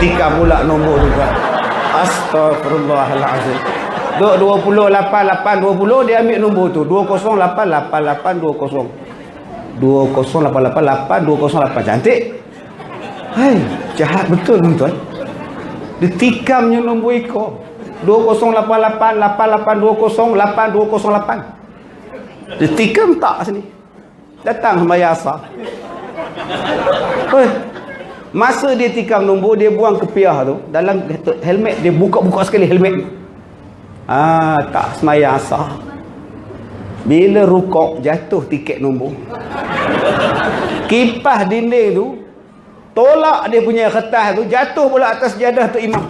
Ditikam pula nombor juga. Astagfirullahalazim. Duk 20 8 20 dia ambil nombor tu 20888820 2088882008. Cantik. Hai, jahat betul tuan. Ditikamnya nombor ekor 208888208208. Ditikam tak sini. Datang sembahyang asar. Hei, masa dia tikam nombor, dia buang kepiah tu dalam helmet, dia buka-buka sekali helmet. Tak sembahyang asar. Bila rukuk, jatuh tiket nombor. Kipas dinding tu tolak dia punya kertas tu, jatuh pula atas sejadah Tok Imam.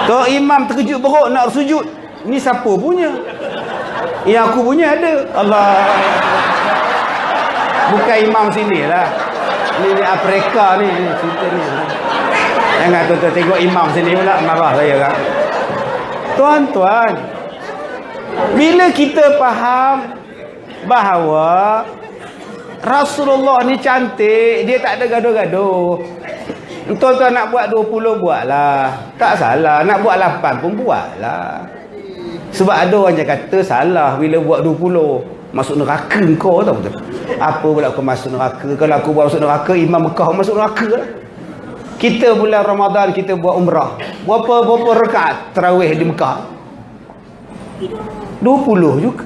Tok Imam terkejut beruk nak sujud. Ni siapa punya? Yang aku punya ada. Allah. Bukan imam sini lah. Ni Afrika ni cerita ni. Jangan tuan-tuan tengok imam sini pula marah saya kan. Tuan-tuan, bila kita faham bahawa Rasulullah ni cantik, dia tak ada gaduh-gaduh. Tuan-tuan nak buat 20 buatlah. Tak salah. Nak buat 8 pun buatlah. Sebab ada orang yang kata salah bila buat 20. Masuk neraka kau tahu betul. Apa pula kau masuk neraka? Kalau aku buat masuk neraka, Imam Mekah masuk neraka lah. Kita bulan Ramadan kita buat umrah. Berapa rakaat tarawih di Mekah? 20 juga.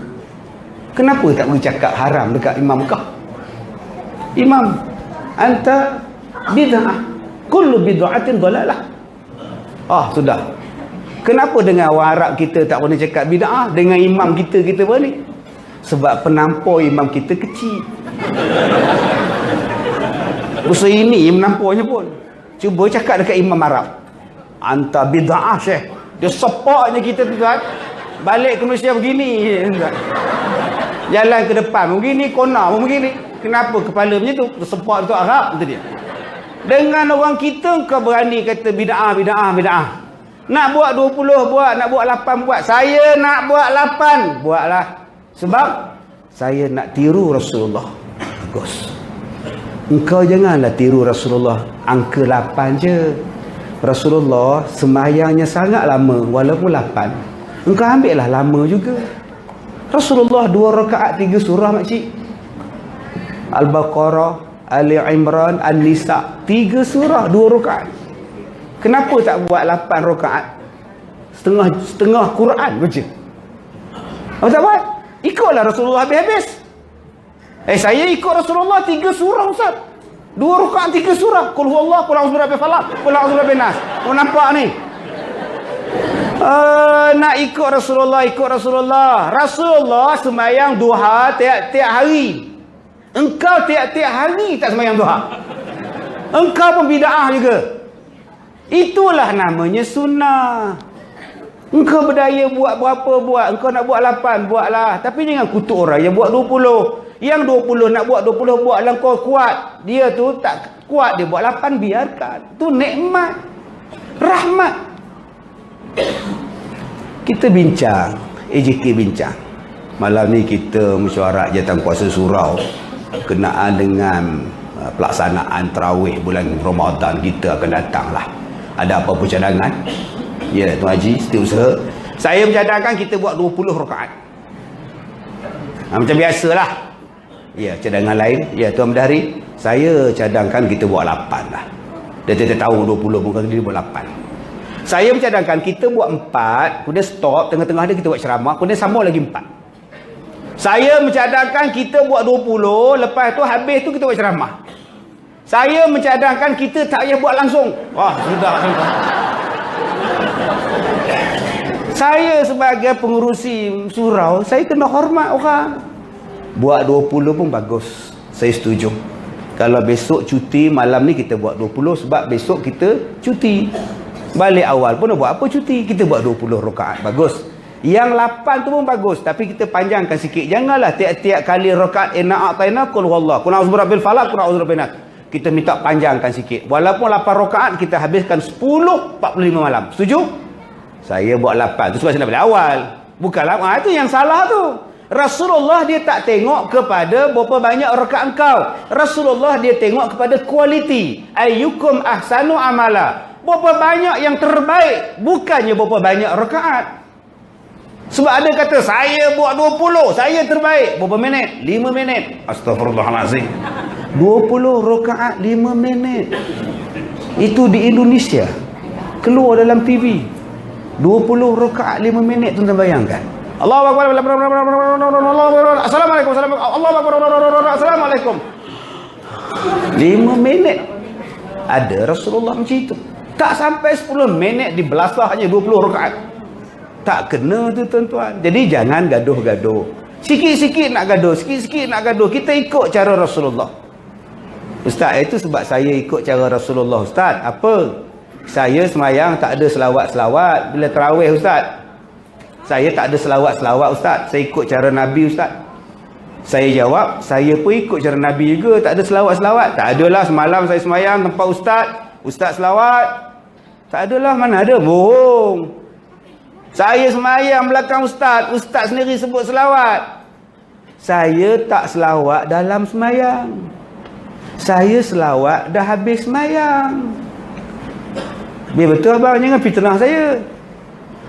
Kenapa tak boleh cakap haram dekat Imam Mekah? Imam, anta bid'ah. Kullu bid'atin dalalah. Sudah. Kenapa dengan orang Arab kita tak boleh cakap bid'ah? Dengan imam kita boleh. Sebab penampor imam kita kecil. Besar ini menampurnya pun. Cuba cakap dekat imam Arab. Anta bid'ah syekh. Dia sepaknya kita tu kan. Balik ke Malaysia begini. Jalan ke depan begini, kona pun begini. Kenapa kepala macam tu? Sepak tu Arab tu dia. Dengan orang kita kau berani kata bid'ah. Nak buat 20 buat, nak buat 8 buat. Saya nak buat 8, buatlah. Sebab saya nak tiru Rasulullah. Bagus. Engkau janganlah tiru Rasulullah angka 8 je. Rasulullah sembahyangnya sangat lama walaupun 8. Engkau ambil lah lama juga. Rasulullah 2 rakaat 3 surah makcik. Al-Baqarah, Ali Imran, An-Nisa, 3 surah 2 rakaat. Kenapa tak buat 8 rakaat? Setengah Quran baca. Apa tak buat? Ikutlah Rasulullah habis-habis. Saya ikut Rasulullah 3 surah Ustaz. 2 rakaat 3 surah. Qul huwallah, qul a'udzu birabbil falaq, qul a'udzu birabbin nas. Kau nampak ni? Nak ikut Rasulullah. Rasulullah sembahyang duha tiap-tiap hari. Engkau tiap-tiap hari tak sembahyang duha. Engkau pun bid'ah juga. Itulah namanya sunnah. Engkau berdaya buat berapa buat. Engkau nak buat 8 buatlah. Tapi jangan kutuk orang yang buat 20. Yang 20 nak buat 20 buatlah kau kuat. Dia tu tak kuat, dia buat 8, biarkan. Tu nikmat, rahmat. Kita bincang, AJK bincang. Malam ni kita mesyuarat Jawatankuasa Surau kenaan dengan pelaksanaan tarawih bulan Ramadan kita akan datang lah. Ada apa-apa cadangan? Ya, Tuan Haji, setiausaha. Saya mencadangkan kita buat 20 rakaat. Macam biasalah. Ya, cadangan lain. Ya, Tuan Medari, saya cadangkan kita buat 8 lah. Dia tidak tahu 20 bukan dia buat 8. Saya mencadangkan kita buat 4, kemudian stop, tengah-tengah dia kita buat ceramah, kemudian sambung lagi 4. Saya mencadangkan kita buat 20, lepas tu habis tu kita buat ceramah. Saya mencadangkan kita tak payah buat langsung. Wah, sudah. Saya sebagai pengurusi surau, saya kena hormat orang. Buat 20 pun bagus. Saya setuju. Kalau besok cuti, malam ni kita buat 20 sebab besok kita cuti. Balik awal pun nak buat apa cuti? Kita buat 20 rakaat. Bagus. Yang 8 tu pun bagus, tapi kita panjangkan sikit. Janganlah tiap-tiap kali rakaat inna a'tayna qul huwallah, qul a'udzu birabbil falaq, qul a'udzu birabbin nas. Kita minta panjangkan sikit. Walaupun 8 rakaat kita habiskan 10:45 malam. Setuju? Saya buat 8. Tu sebab saya nak balik awal. Bukanlah itu yang salah tu. Rasulullah dia tak tengok kepada berapa banyak rakaat engkau. Rasulullah dia tengok kepada kualiti. Ayyukum ahsanu amala. Berapa banyak yang terbaik, bukannya berapa banyak rakaat. Sebab ada kata saya buat 20, saya terbaik. Berapa minit? 5 minit. Astagfirullahalazim. 20 rakaat 5 minit. Itu di Indonesia. Keluar dalam TV. 20 rakaat 5 minit, tuan-tuan bayangkan. Allahu akbar. Assalamualaikum. Allahu akbar. Assalamualaikum. 5 minit. Ada Rasulullah macam itu. Tak sampai 10 minit di belasah hanya 20 rakaat. Tak kena tu tuan-tuan. Jadi jangan gaduh-gaduh. Sikit-sikit nak gaduh, sikit-sikit nak gaduh. Kita ikut cara Rasulullah. Ustaz, itu sebab saya ikut cara Rasulullah. Ustaz, apa? Saya semayang tak ada selawat-selawat bila tarawih Ustaz. Saya tak ada selawat-selawat Ustaz. Saya ikut cara Nabi Ustaz. Saya jawab, saya pun ikut cara Nabi juga. Tak ada selawat-selawat. Tak adalah semalam saya semayang tempat Ustaz. Ustaz selawat. Tak adalah, mana ada. Bohong. Saya semayang belakang Ustaz. Ustaz sendiri sebut selawat. Saya tak selawat dalam semayang. Saya selawat dah habis semayang. Biar betul abang, jangan fitnah saya.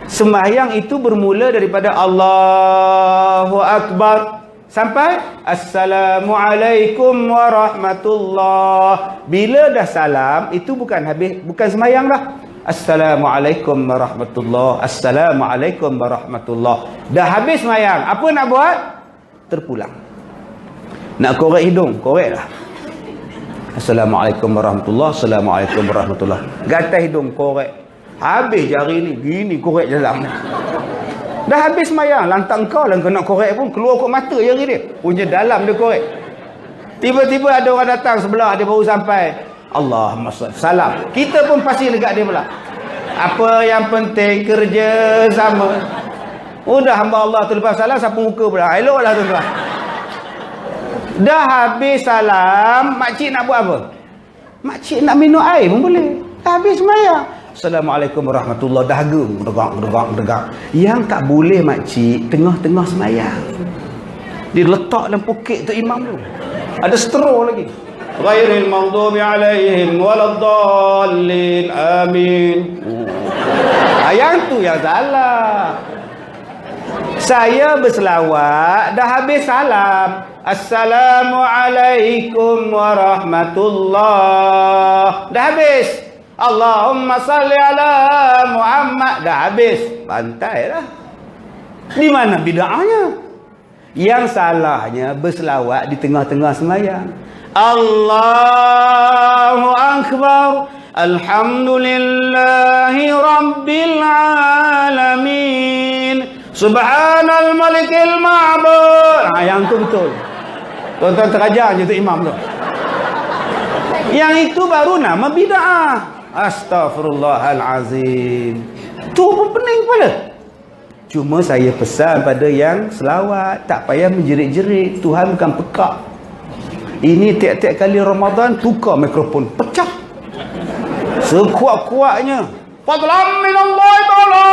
Sembahyang itu bermula daripada Allahu Akbar sampai Assalamualaikum warahmatullah. Bila dah salam, itu bukan habis, bukan sembahyang dah. Assalamualaikum warahmatullah. Assalamualaikum warahmatullah. Dah habis sembahyang, apa nak buat? Terpulang. Nak korek hidung, korek lah. Assalamualaikum warahmatullah. Assalamualaikum warahmatullah. Gatal hidung, korek. Habis jari ni, gini korek dalam ni. Dah habis semayang, lantak engkau lah kau nak korek pun, keluar kot mata jari dia. Punya dalam dia korek. Tiba-tiba ada orang datang sebelah, dia baru sampai. Allahumma salam. Kita pun pasti dekat dia pula. Apa yang penting kerja sama. Udah hamba Allah tu lepas salam, sapu muka pula. Elok lah tuan-tuan. Dah habis salam, makcik nak buat apa? Makcik nak minum air pun boleh. Dah habis semayang. Assalamualaikum warahmatullahi wabarakatuh. Degak. Yang tak boleh makcik tengah-tengah semayang. Dia letak dalam poket tu imam tu. Ada straw lagi. Ghairil maghdubi alaihim waladdallin. Amin. Yang tu yang salah. Saya berselawat dah habis salam. Assalamualaikum warahmatullah. Dah habis. Allahumma salli ala Muhammad. Dah habis. Bantai lah. Di mana bid'ahnya? Yang salahnya berselawat di tengah-tengah semayang. Allahu Akbar. Alhamdulillahi Rabbil Alamin. Subhanal Malikil Ma'bud. Yang tu betul. Tuan-tuan terajar je tu imam tu. Yang itu baru nama bid'ah. Astaghfirullahalazim. Tu pun pening kepala. Cuma saya pesan pada yang selawat, tak payah menjerit-jerit. Tuhan bukan pekak. Ini tiap-tiap kali Ramadan tukar mikrofon, pecah. Sekuat-kuatnya. Fadlan minallahi ta'ala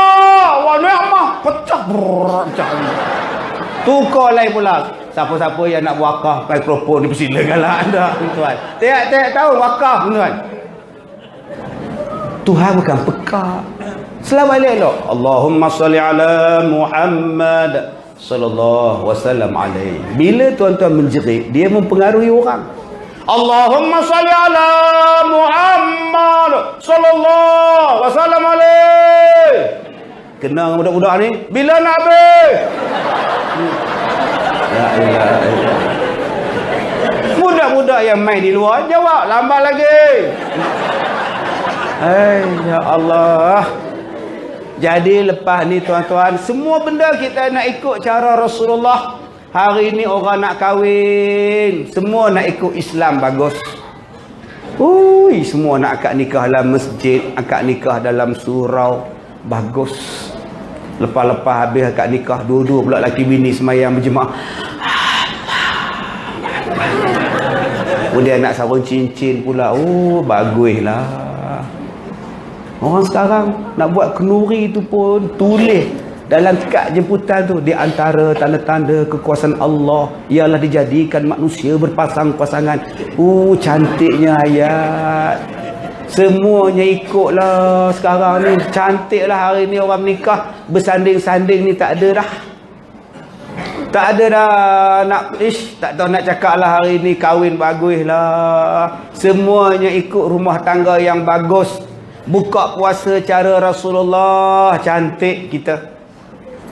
wa ni'mah. Pecah. Pecah. Tukar lain pula. Siapa-siapa yang nak wakaf mikrofon dipersilakan lah anda, tuan. Tiap-tiap tahun wakaf, tuan. Tuhan bukan pekak. Selawat elok. Allahumma salli ala Muhammad sallallahu wasallam alaihi. Bila tuan-tuan menjerit, dia mempengaruhi orang. Allahumma salli ala Muhammad sallallahu wasallam alaihi. Kena budak-budak ni, bila nak habis? La ilaha illallah. Budak-budak yang main di luar jawab lambat lagi. Ya Allah. Jadi lepas ni tuan-tuan, semua benda kita nak ikut cara Rasulullah. Hari ni orang nak kahwin, semua nak ikut Islam, bagus. Ui, semua nak akad nikah dalam masjid, akad nikah dalam surau, bagus. Lepas-lepas habis akad nikah, dua-dua pula laki bini semayang berjemaah. Kemudian nak sarung cincin pula. Oh, baguslah. Orang sekarang nak buat kenduri tu pun tulis Dalam kad jemputan tu, di antara tanda-tanda kekuasaan Allah ialah dijadikan manusia berpasang-pasangan. Cantiknya ayat. Semuanya ikutlah sekarang ni. Cantiklah hari ni orang menikah. Bersanding-sanding ni tak ada dah. Tak ada dah tak tahu nak cakap lah hari ni kahwin bagus lah. Semuanya ikut rumah tangga yang bagus. Buka puasa cara Rasulullah. Cantik kita.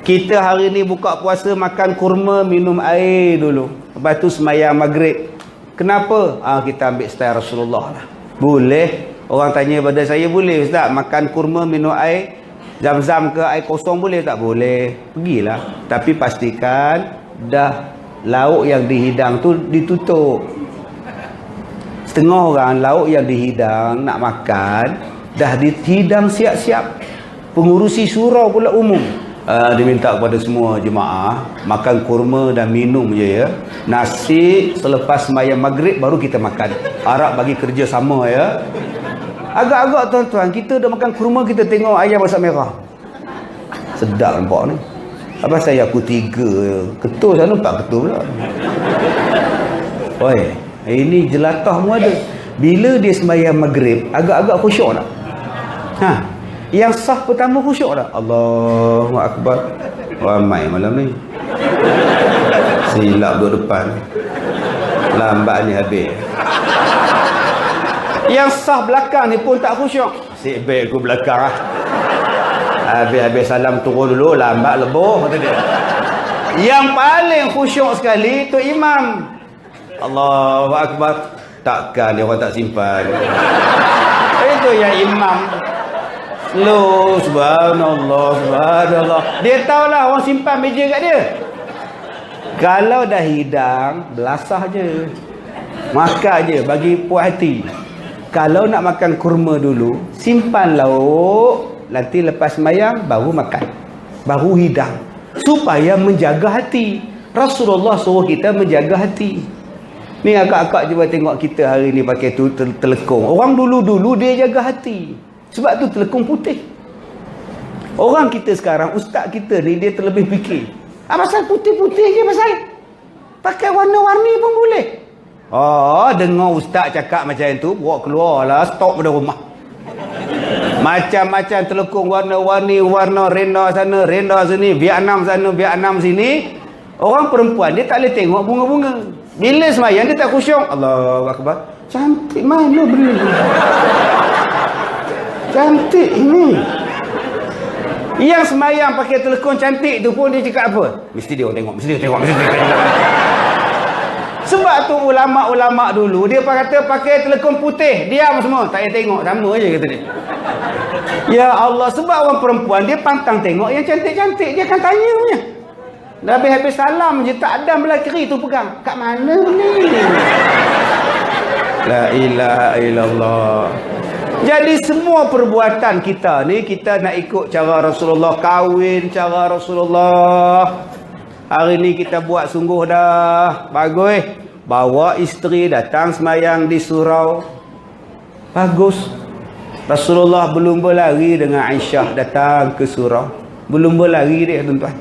Kita hari ni buka puasa makan kurma, minum air dulu. Lepas tu sembahyang maghrib. Kenapa? Kita ambil style Rasulullah lah. Boleh. Orang tanya pada saya, boleh Ustaz makan kurma, minum air Zam-zam ke air kosong boleh tak? Boleh. Pergilah. Tapi pastikan dah lauk yang dihidang tu ditutup. Setengah orang lauk yang dihidang nak makan dah dihidang siap-siap. Pengurusi surau pula umum. Diminta kepada semua jemaah makan kurma dan minum je ya. Nasi selepas sembahyang maghrib baru kita makan. Arab bagi kerja sama ya. Agak-agak tuan-tuan, kita dah makan kurma, kita tengok ayam masak merah. Sedap nampak ni. Apa saya aku 3 ketul sana 4 ketul pula. Oi, ini jelatahmu ada. Bila dia sembahyang maghrib, agak-agak khusyuk tak? Yang sah pertama khusyuk tak? Allahu Akbar. Ramai malam ni. Silap duduk depan. Lambat ni habis. Yang sah belakang ni pun tak khusyuk. Sik baik aku belakang lah. Habis salam turun dulu, lambat leboh kata dia. Yang paling khusyuk sekali tu imam. Allahu Akbar. Takkan dia orang tak simpan. Itu yang imam. Slow, subhanallah. Dia tahulah orang simpan meja kat dia. Kalau dah hidang, belasah je. Makan je, bagi puas hati. Kalau nak makan kurma dulu, simpan lauk. Nanti lepas sembahyang, baru makan. Baru hidang. Supaya menjaga hati. Rasulullah suruh kita menjaga hati. Ni akak-akak cuba tengok kita hari ni pakai tu telekung. Orang dulu-dulu dia jaga hati. Sebab tu telekung putih. Orang kita sekarang, ustaz kita ni, dia terlebih fikir. Pasal putih-putih je pasal. Pakai warna-warni pun boleh. Dengar ustaz cakap macam tu, bawa keluar lah, stok pada rumah. Macam-macam telekung warna-warni, warna renda sana, renda sini, Vietnam sana, Vietnam sini. Orang perempuan, dia tak boleh tengok bunga-bunga. Bila sembahyang, dia tak khusyuk. Allahu Akbar. Cantik mana benda ni? Cantik ini. Yang sembahyang pakai telekung cantik tu pun dia cakap apa? Mesti dia orang tengok, mesti dia tengok. Sebab tu ulama-ulama dulu dia kata pakai telekung putih, diam semua, tak payah tengok, sama aje kata dia. Ya Allah, sebab orang perempuan dia pantang tengok yang cantik-cantik, dia akan tanya punya. Dah habis salam je, tak ada belah kiri tu pegang. Kat mana ni? La ilaha illallah. Jadi semua perbuatan kita ni, kita nak ikut cara Rasulullah. Kahwin cara Rasulullah. Hari ni kita buat sungguh dah. Bagus. Bawa isteri datang sembahyang di surau. Bagus. Rasulullah belum berlari dengan Aisyah datang ke surau. Belum berlari dia tuan-tuan.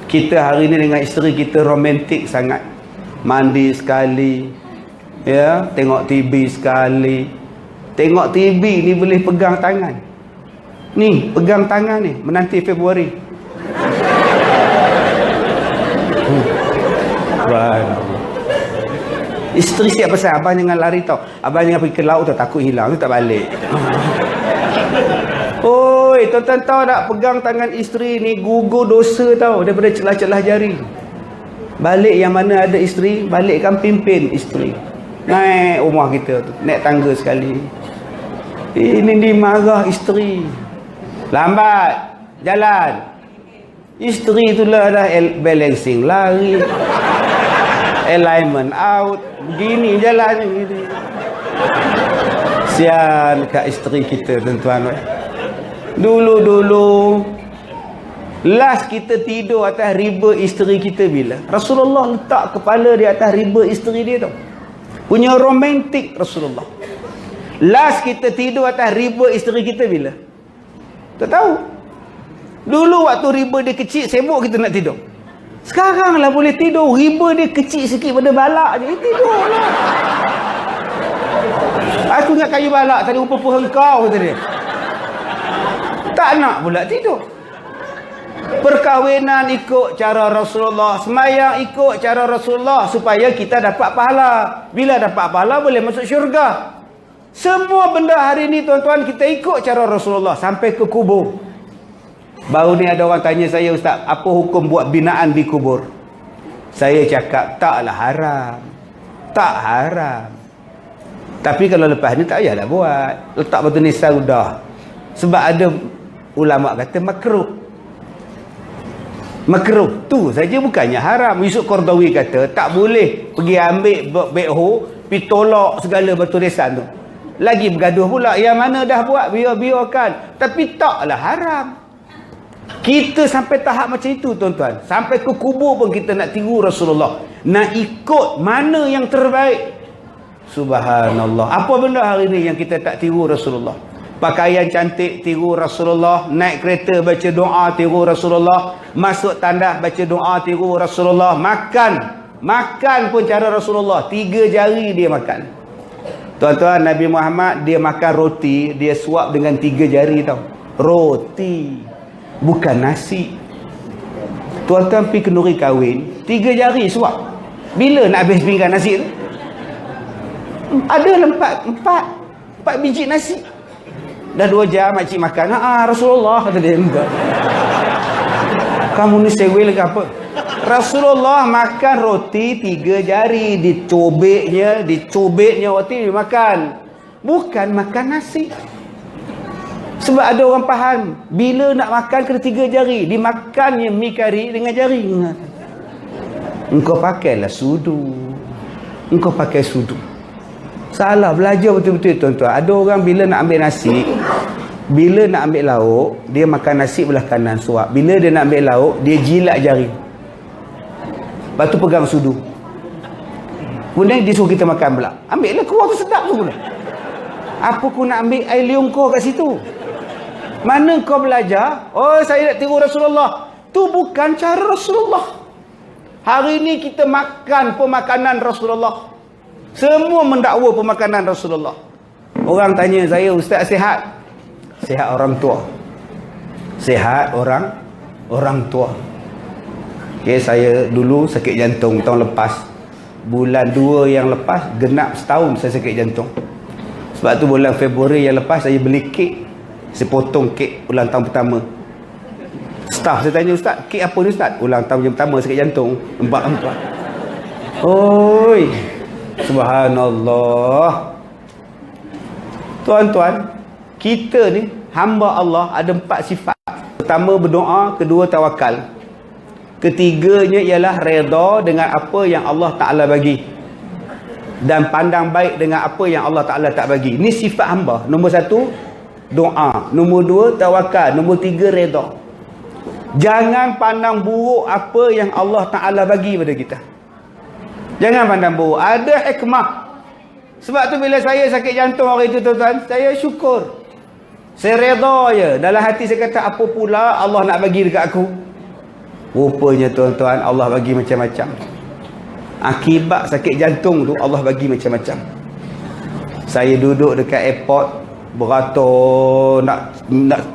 Kita hari ni dengan isteri kita romantik sangat. Mandi sekali. Ya, tengok TV sekali. Tengok TV ni boleh pegang tangan. Ni, pegang tangan ni. Menanti Februari. Isteri siap pesan, abang jangan lari tau. Abang jangan pergi ke laut tau, takut hilang tu tak balik. Oi, tuan-tuan tahu tak, pegang tangan isteri ni gugur dosa tau daripada celah-celah jari. Balik yang mana ada isteri, balikkan pimpin isteri. Naik rumah kita tu, naik tangga sekali. Ini dimarah isteri. Lambat jalan. Isteri itulah dah balancing lari. Alignment out. Begini jalan gitu. Sian kat isteri kita tuan-tuan. Dulu-dulu last kita tidur atas riba isteri kita bila? Rasulullah letak kepala di atas riba isteri dia tau. Punya romantik Rasulullah. Last kita tidur atas riba isteri kita bila? Tak tahu. Dulu waktu riba dia kecil, sibuk kita nak tidur. Sekarang lah boleh tidur, riba dia kecil sikit pada balak je, tidur lah. Aku ingat kayu balak tadi rupa pohon kau, kata dia. Tak nak pula tidur. Perkahwinan ikut cara Rasulullah, semayang ikut cara Rasulullah supaya kita dapat pahala. Bila dapat pahala boleh masuk syurga. Semua benda hari ni tuan-tuan kita ikut cara Rasulullah sampai ke kubur. Baru ni ada orang tanya saya, Ustaz, apa hukum buat binaan di kubur? Saya cakap taklah haram. Tak haram. Tapi kalau lepas ni tak payahlah buat. Letak batu nisan sudah. Sebab ada ulama kata makruh. Makruh tu saja, bukannya haram. Yusuf Qaradawi kata tak boleh pergi ambil backhoe, pergi tolak segala batu nisan tu. Lagi bergaduh pula, yang mana dah buat biar-biarkan. Tapi taklah haram. Kita sampai tahap macam itu tuan-tuan. Sampai ke kubur pun kita nak tiru Rasulullah. Nak ikut mana yang terbaik. Subhanallah. Apa benda hari ni yang kita tak tiru Rasulullah? Pakaian cantik tiru Rasulullah, naik kereta baca doa tiru Rasulullah, masuk tandas baca doa tiru Rasulullah, makan pun cara Rasulullah, 3 jari dia makan. Tuan-tuan, Nabi Muhammad dia makan roti, dia suap dengan 3 jari tau. Roti, bukan nasi. Tuan-tuan pergi kenduri kahwin, 3 jari suap. Bila nak habis pinggan nasi tu? Ada 4 biji nasi. Dah 2 jam makcik makan. Rasulullah kata dia. Kamu ni sewel ke apa? Rasulullah makan roti 3 jari, dicobeknya roti dimakan. Bukan makan nasi. Sebab ada orang faham, bila nak makan kena 3 jari, dimakannya mi kari dengan jari. Engkau pakailah sudu. Engkau pakai sudu. Salah, belajar betul-betul tuan-tuan. Ada orang bila nak ambil nasi, bila nak ambil lauk, dia makan nasi belah kanan suap. Bila dia nak ambil lauk, dia jilat jari. Lepas tu pegang sudu. Kemudian dia suruh kita makan pula. Ambil lah, keluar tu sedap tu pula. Apa kau nak ambil air liung kau kat situ? Mana kau belajar? Oh, saya nak tiru Rasulullah. Tu bukan cara Rasulullah. Hari ni kita makan pemakanan Rasulullah. Semua mendakwa pemakanan Rasulullah. Orang tanya saya, Ustaz sihat? Sihat orang tua. Sihat orang tua. Okay, saya dulu sakit jantung tahun lepas. Bulan 2 yang lepas, genap setahun saya sakit jantung. Sebab tu bulan Februari yang lepas saya beli kek. Saya potong kek ulang tahun pertama. Staff saya tanya, Ustaz, kek apa ni Ustaz? Ulang tahun yang pertama sakit jantung. Empat. Oi. Subhanallah. Tuan-tuan, kita ni hamba Allah ada 4 sifat. Pertama berdoa, kedua tawakal. Ketiganya ialah redha dengan apa yang Allah Ta'ala bagi. Dan pandang baik dengan apa yang Allah Ta'ala tak bagi. Ini sifat hamba. Nombor 1, doa. Nombor 2, tawakal. Nombor 3, redha. Jangan pandang buruk apa yang Allah Ta'ala bagi pada kita. Jangan pandang buruk. Ada hikmah. Sebab tu bila saya sakit jantung hari itu tuan-tuan, saya syukur. Saya redha je. Dalam hati saya kata, apa pula Allah nak bagi dekat aku? Rupanya tuan-tuan, Allah bagi macam-macam. Akibat sakit jantung tu, Allah bagi macam-macam. Saya duduk dekat airport, beratur nak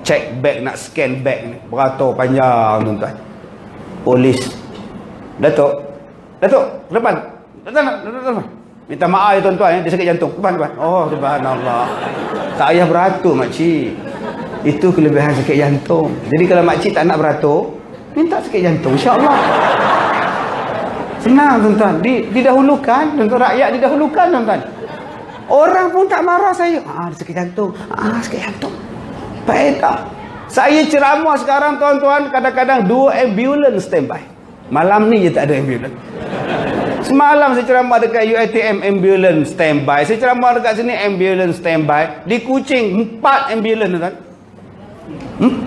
check bag, nak scan bag ni. Beratur panjang tuan-tuan. Polis. Datuk, depan. Minta maaf ya tuan-tuan, dia sakit jantung. Depan. Oh, subhanallah. Tak payah beratur makcik. Itu kelebihan sakit jantung. Jadi kalau makcik tak nak beratur, minta sakit jantung, insya-Allah. Senang tuan-tuan. Didahulukan, tuan-tuan, rakyat didahulukan tuan-tuan. Orang pun tak marah saya. Dia sakit jantung. Sakit jantung. Faedah. Saya ceramah sekarang tuan-tuan, kadang-kadang 2 ambulans standby. Malam ni je tak ada ambulans. Semalam saya ceramah dekat UiTM, ambulans standby. Saya ceramah dekat sini, ambulans standby. Di Kuching 4 ambulans tuan.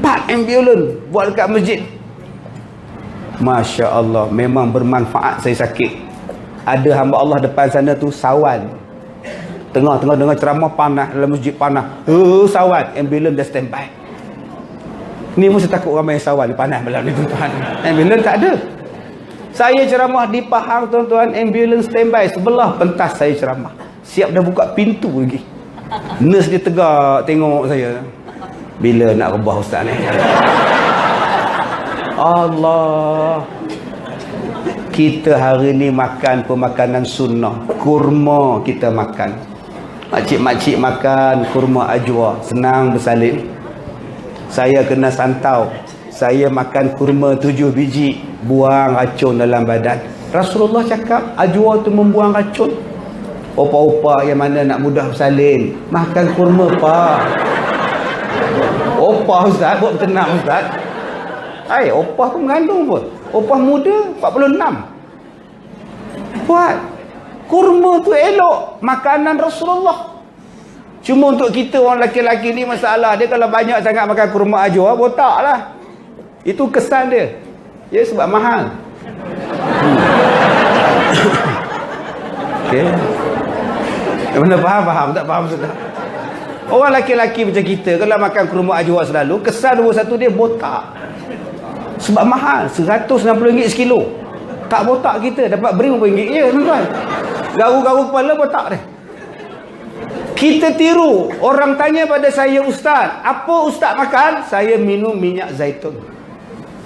4 ambulans buat dekat masjid. Masya Allah, memang bermanfaat. Saya sakit, ada hamba Allah depan sana tu sawan. Tengah-tengah dengar ceramah panas, dalam masjid panas. Sawan, ambulans dah standby. Ni mesti takut ramai sawan panas malam ni tuan-tuan. Ambulans tak ada. Saya ceramah di Pahang tuan-tuan, ambulans standby sebelah pentas saya ceramah. Siap dah buka pintu lagi. Nurse dia tegak tengok saya. Bila nak rebah ustaz ni? Allah. Kita hari ni makan pemakanan sunnah. Kurma kita makan. Makcik-makcik makan kurma ajwa. Senang bersalin. Saya kena santau. Saya makan kurma 7 biji. Buang racun dalam badan. Rasulullah cakap ajwa tu membuang racun. Opa-opa yang mana nak mudah bersalin, makan kurma pak. Opa ustaz, buat tenang ustaz. Hai, opah pun mengandung pun. Opah muda 46. Buat kurma tu elok, makanan Rasulullah. Cuma untuk kita orang lelaki-lelaki ni masalah dia, kalau banyak sangat makan kurma ajwa, botak lah. Itu kesan dia. Ya, sebab mahal. Okey. Benda faham? Tak faham sudah. Orang lelaki-lelaki macam kita kalau makan kurma ajwa selalu, kesan nombor satu dia botak. Sebab mahal, RM160 sekilo. Tak botak kita dapat beri RM5 je tuan-tuan. Garu-garu kepala botak dia. Kita tiru. Orang tanya pada saya, ustaz, apa ustaz makan? Saya minum minyak zaitun.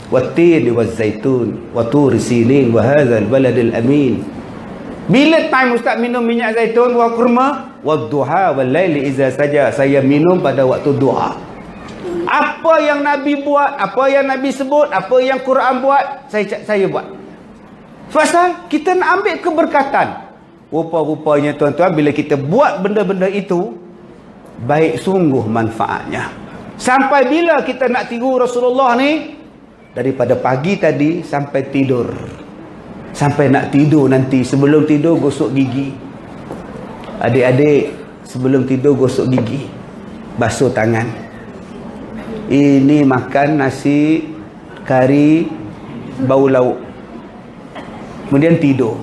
Wattin wa zaitun wa tur sinin wa hadzal baladil amin. Bila time ustaz minum minyak zaitun wa kurma? Wadduha wal laili iza saja. Saya minum pada waktu duha. Apa yang Nabi buat, apa yang Nabi sebut, apa yang Quran buat, saya buat. Pasal kita nak ambil keberkatan. Rupa-rupanya tuan-tuan, bila kita buat benda-benda itu, baik sungguh manfaatnya. Sampai bila kita nak tiru Rasulullah ni? Daripada pagi tadi sampai tidur. Sampai nak tidur nanti, sebelum tidur gosok gigi. Adik-adik, sebelum tidur gosok gigi. Basuh tangan. Ini makan nasi kari bau lauk. Kemudian tidur.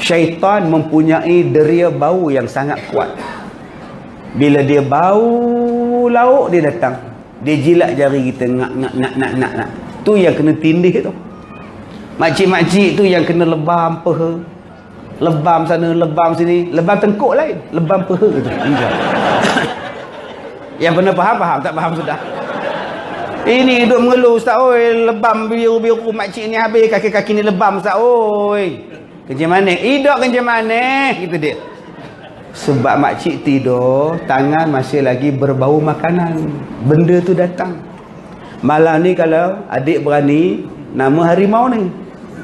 Syaitan mempunyai deria bau yang sangat kuat. Bila dia bau lauk, dia datang. Dia jilat jari kita. Nak. Tu yang kena tindih tu. Makcik-makcik tu yang kena lebam peha. Lebam sana, lebam sini. Lebam tengkuk lain. Lebam peha tu. Yang pernah faham? Tak faham sudah. Ini duduk mengeluh, ustaz, oi, lebam biru-biru makcik ni habis, kaki-kaki ni lebam, ustaz, oi. Kencing manis. Hidup kencing manis, gitu dia. Sebab makcik tidur, tangan masih lagi berbau makanan. Benda tu datang. Malam ni kalau adik berani, nama harimau ni.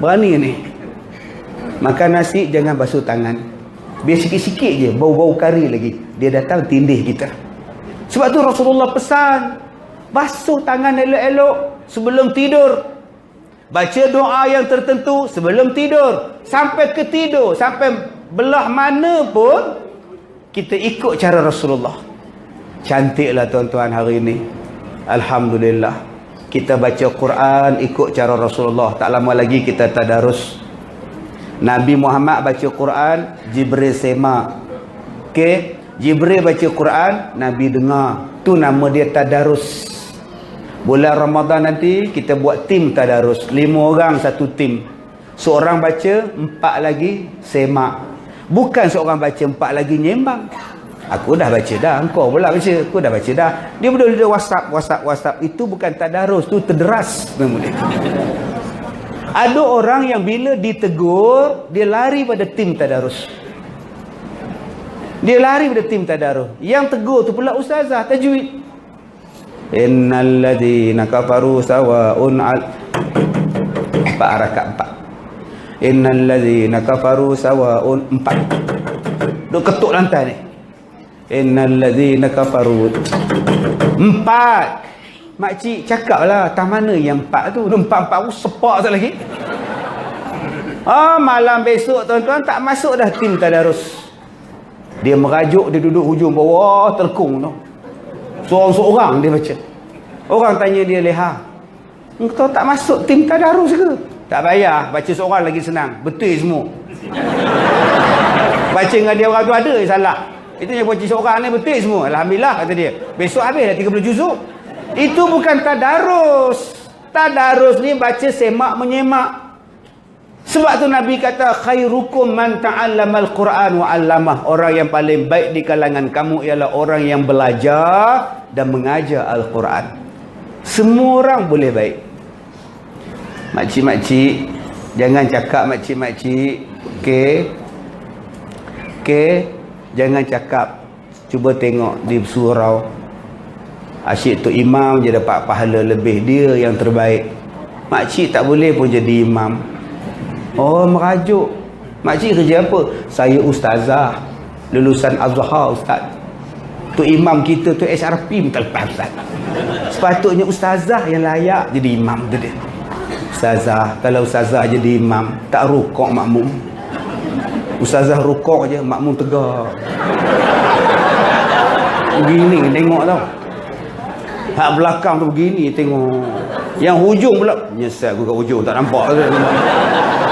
Berani ni. Makan nasi, jangan basuh tangan. Biar sikit-sikit je, bau-bau kari lagi. Dia datang tindih kita. Sebab tu Rasulullah pesan, basuh tangan elok-elok sebelum tidur. Baca doa yang tertentu sebelum tidur. Sampai ke tidur, sampai belah mana pun, kita ikut cara Rasulullah. Cantiklah tuan-tuan hari ini. Alhamdulillah. Kita baca Quran ikut cara Rasulullah. Tak lama lagi kita tadarus. Nabi Muhammad baca Quran, Jibril semak. Okey, Jibril baca Quran, Nabi dengar. Tu nama dia tadarus. Bulan Ramadan nanti kita buat tim tadarus. 5 orang satu tim. Seorang baca, 4 lagi semak. Bukan seorang baca, 4 lagi nyembang. Aku dah baca dah, engkau pula baca. Aku dah baca dah. Dia berdua WhatsApp. Itu bukan tadarus, tu terderas. Ada orang yang bila ditegur, dia lari pada tim tadarus. Dia lari pada tim tadarus. Yang tegur tu pula ustazah tajwid. Innal ladzina kafaru sawa'un 4 rakaat 4. Innal ladzina kafaru sawa'un 4. Duk ketuk lantai ni. Innal ladzina kafaru 4. Makcik cakaplah, tak mana yang 4 tu? 4 sepak sekali lagi. Malam besok tuan-tuan tak masuk dah tim tadarus. Dia merajuk, dia duduk hujung bawah telkung tu. Seorang-seorang dia baca. Orang tanya dia, Leha, engkau tak masuk tim tadarus ke? Tak payah, baca seorang lagi senang. Betul semua. Baca dengan dia orang tu ada salah. Itu yang baca seorang ni betul semua. Alhamdulillah kata dia. Besok habis dah 30 juzuk. Itu bukan tadarus. Tadarus ni baca semak menyemak. Sebab tu Nabi kata khairukum man ta'allamal Quran wa 'allamah. Orang yang paling baik di kalangan kamu ialah orang yang belajar dan mengajar Al-Quran. Semua orang boleh baik. Makcik-makcik, jangan cakap makcik-makcik. Okey, jangan cakap. Cuba tengok di surau. Asyik tu imam je dapat pahala lebih, dia yang terbaik. Makcik tak boleh pun jadi imam. Oh, merajuk. Makcik kerja apa? Saya ustazah, lulusan Azhar ustaz. Tu imam kita tu SRP minta lepas ustaz. Sepatutnya ustazah yang layak jadi imam tu dia. Ustazah, kalau ustazah jadi imam, tak rukuk makmum. Ustazah rukuk je, makmum tegak. Begini tengok tau. Hak belakang tu begini tengok. Yang hujung pula nyesal aku kat hujung tak nampak.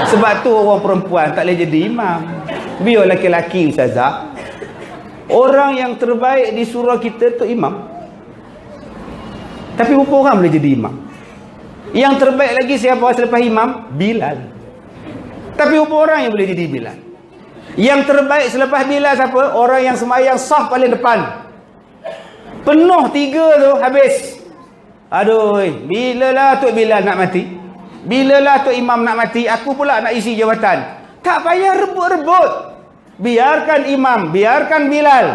Sebab tu orang perempuan tak boleh jadi imam. Biar lelaki-lelaki ustazah. Orang yang terbaik di surau kita tu imam. Tapi berapa orang boleh jadi imam? Yang terbaik lagi siapa selepas imam? Bilal. Tapi berapa orang yang boleh jadi Bilal? Yang terbaik selepas Bilal siapa? Orang yang sembahyang saf paling depan. Penuh 3 tu habis. Aduh, bilalah Tok Bilal nak mati? Bilalah Tok Imam nak mati? Aku pula nak isi jawatan. Tak payah rebut-rebut. Biarkan imam, biarkan Bilal.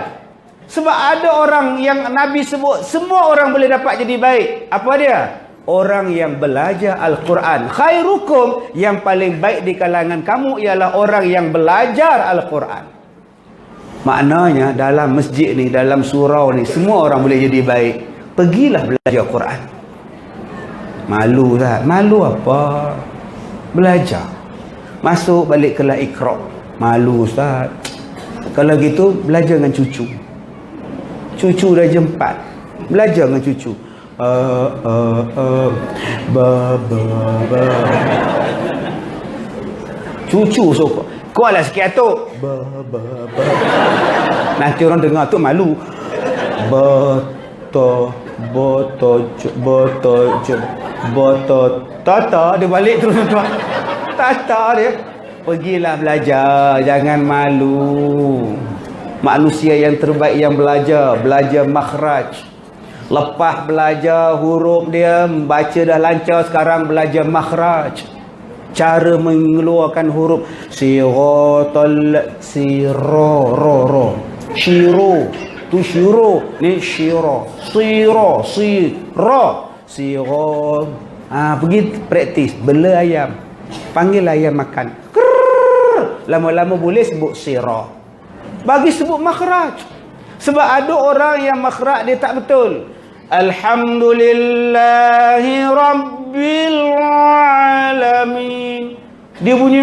Sebab ada orang yang Nabi sebut, semua orang boleh dapat jadi baik. Apa dia? Orang yang belajar Al-Quran. Khairukum, yang paling baik di kalangan kamu ialah orang yang belajar Al-Quran. Maknanya dalam masjid ni, dalam surau ni, semua orang boleh jadi baik. Pergilah belajar Quran. Malu tak? Malu apa? Belajar. Masuk balik kelas Iqra. Malu Ustaz. Kalau gitu belajar dengan cucu. Cucu dah jempat. Belajar dengan cucu. Ba. Cucu sokok. Kau lah sikit atuk. Ba. Nanti orang dengar tu malu. Tata dia balik terus tuan. Tata dia. Pergilah belajar, jangan malu. Manusia yang terbaik yang belajar makhraj. Lepas belajar huruf dia, baca dah lancar, sekarang belajar makhraj. Cara mengeluarkan huruf siratal ro. Shiro, tu shiro, ni shiro. Siro. Pergi praktis, bela ayam. Panggil ayam makan. Lama-lama boleh sebut sirah. Bagi sebut makhraj. Sebab ada orang yang makhraj dia tak betul. Alhamdulillahi Rabbil Alamin. Dia bunyi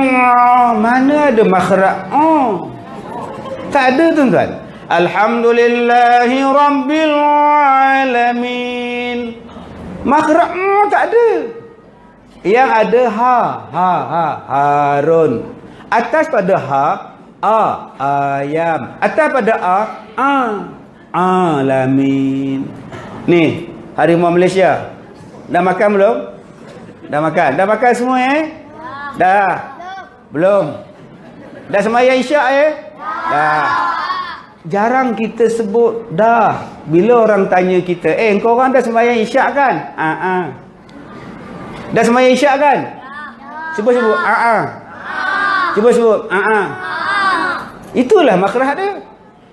mana ada makhraj? Tak ada tuan-tuan. Alhamdulillahi Rabbil Alamin. Makhraj tak ada. Yang ada Harun. Atas pada ayam. Atas pada alamin. Ni, harimau Malaysia. Dah makan belum? Dah makan. Dah makan semua Dah. Belum. Dah sembahyang isyak Dah. Jarang kita sebut dah. Bila orang tanya kita, kau orang dah sembahyang isyak kan? Dah sembahyang isyak kan? Cuba sebut Cuba sebut Itulah makhraj dia.